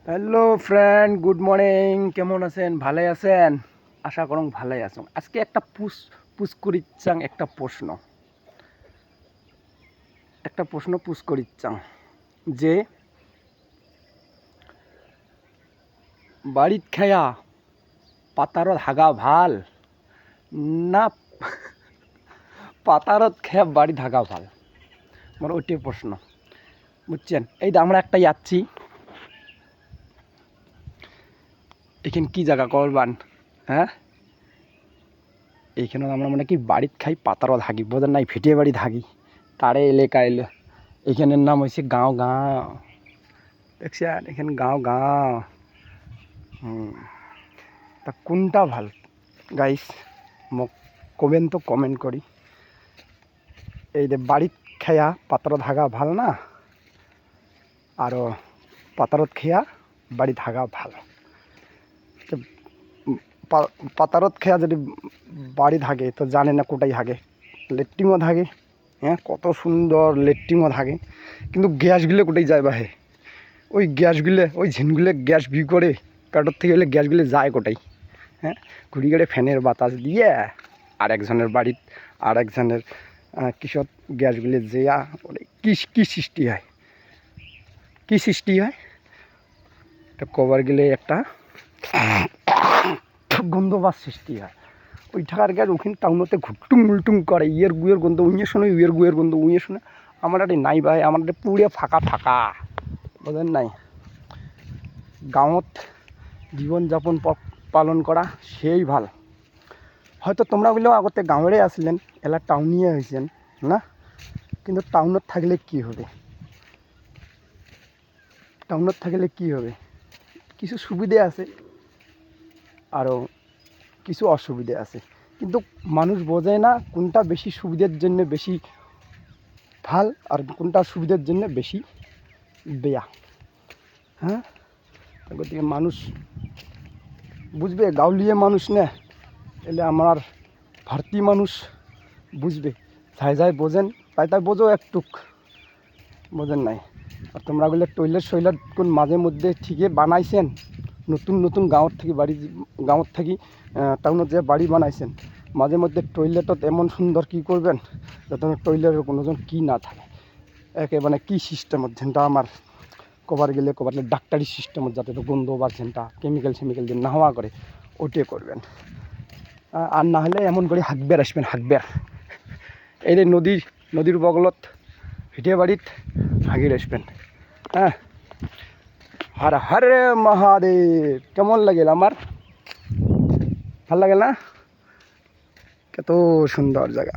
Hello friend, good morning. কেমন আছেন? ভালোই আছেন? আশা করুন ভালোই আছেন। আজকে একটা পুষ করিচ্ছাং একটা প্রশ্ন পুষ করিচ্ছাং যে বাড়িত খায়া পাতারত হাগা ভাল না পাতারত খেয়া বাড়িত হাগা ভাল? আমার ওইটাই প্রশ্ন, বুঝছেন? এই যে আমরা একটা যাচ্ছি, এখানে কি জায়গা করবান? হ্যাঁ, এইখানে আমরা মানে কি বাড়িত খাই পাতারত হাগি, বোঝেন নাই? ফেটিয়ে বাড়ি থাকি তারে এলাকা এলো। এইখানের নাম হয়েছে গাঁও। দেখছেন, এখানে গাঁও। তা কোনটা ভাল গাইস? মোক কবেন তো, কমেন্ট করি। এই যে বাড়িত খেয়া পাতারত হাগা ভাল না, আর পাতারত খেয়া বাড়িত হাগা ভাল? পাতারত খেয়া যদি বাড়িত হাগে তো জানে না কোটাই হাগে, লেট্রিনও থাকে। হ্যাঁ, কত সুন্দর লেট্রিনও থাকে, কিন্তু গ্যাসগুলো কোটাই যায় বাহে? ওই গ্যাসগুলো, ওই ঝিনগুলো গ্যাস বিক্রি করে পেটর থেকে হলে গ্যাসগুলো যায় কোটাই? হ্যাঁ, ঘুরি গেড়ে ফ্যানের বাতাস দিয়ে আর একজনের বাড়ির আর একজনের কিসব গ্যাসগুলো যেয়া কি সৃষ্টি হয়, একটা কভার গেলে একটা গন্ধবাস সৃষ্টি হয়। ওই ঠাকার গ্যাস ওখানে টাউনতে ঘুট্টুং মুলটুং করে, ইয়ের গুয়ের গন্ধ উইয়ে শোনে, উইয়ের গুয়ের গন্ধ উইয়ে শোনে। আমার একটা নাই ভাই, আমার একটা পুরে ফাঁকা, বোঝেন নাই? গাঁৱত জীবনযাপন পালন করা সেই ভাল। হয়তো তোমরা বললেও আগতে গাঁৱেৰে আছিলেন, এলা টাউনিয়ে হয়েছেন না? কিন্তু টাউনত থাকলে কি হবে? কিছু সুবিধে আছে আরও কিছু অসুবিধে আছে, কিন্তু মানুষ বোঝে না কোনটা বেশি সুবিধার জন্য বেশি ভাল আর কোনটা সুবিধার জন্য বেশি বেয়া। হ্যাঁ, গতিকে মানুষ বুঝবে, গাঁৱলীয়া মানুষ না এলে আমার ভারতীয় মানুষ বুঝবে। যাই বোঝেন তাই বোঝো একটুক, বোঝেন নাই? আর তোমরা বলে টয়লেট কোন মাঝে মধ্যে ঠিকই বানাইছেন, নতুন গাঁৱত থাকি টাউনত যে বাড়ি বানাইছেন, মাঝে মধ্যে টয়লেটত এমন সুন্দর কি করবেন যাতে টয়লেটের কোনোজন কি না থাকে, একেবারে কি সিস্টেমত যেনটা আমার কবার গেলে ডাক্তারি সিস্টেমত, যাতে তো গন্ধ বা যেনটা কেমিক্যাল দিয়ে না হওয়া করে ওইটাই করবেন। আর না হলে এমন করে হাঁকবের আসবেন, এই যে নদীর বগলত ভিটিয়ে বাড়িত হাগির আসবেন। হ্যাঁ, হর হর মহাদেব। কেমন লাগিল আমার? ভাল লাগে না? কত সুন্দর জায়গা।